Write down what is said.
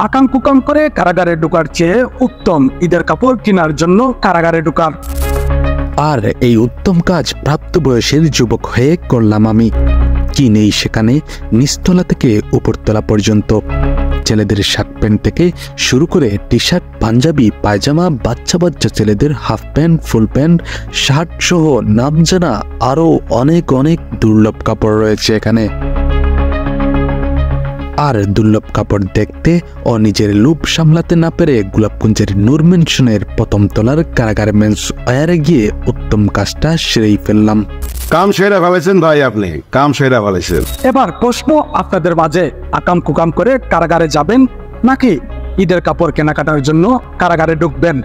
আকাম কুকাম করে কারাগারে ঢোকার চেয়ে উত্তম ঈদের কাপড় কেনার জন্য কারাগারে ঢোকার। আর এই উত্তম কাজ প্রাপ্তবয়সের যুবক হয়ে করলাম আমি। কি নেই সেখানে, নিচতলা থেকে উপরতলা পর্যন্ত। ছেলেদের শার্ট প্যান্ট থেকে শুরু করে টি শার্ট, পাঞ্জাবি, পায়জামা, বাচ্চা বাচ্চা ছেলেদের half pant, full pant, shirt সহ নাম জানা আরও অনেক অনেক দুর্লভ কাপড় রয়েছে এখানে। আর দুর্লভ কাপড় দেখতে ও নিজের লোভ সামলাতে না পেরে গোলাপগঞ্জের নূর ম্যানশনের প্রথম তলার কারাগার মেন্স ওয়্যারে গিয়ে উত্তম কাজটা সেরেই ফেললাম। কাম সেরা ফেলেছেন ভাই, আপনি কাম সেরা ফেলেছেন। এবার প্রশ্ন আপনাদের মাঝে, আকাম কুকাম করে কারাগারে যাবেন নাকি ঈদের কাপড় কেনাকাটার জন্য কারাগারে ঢুকবেন?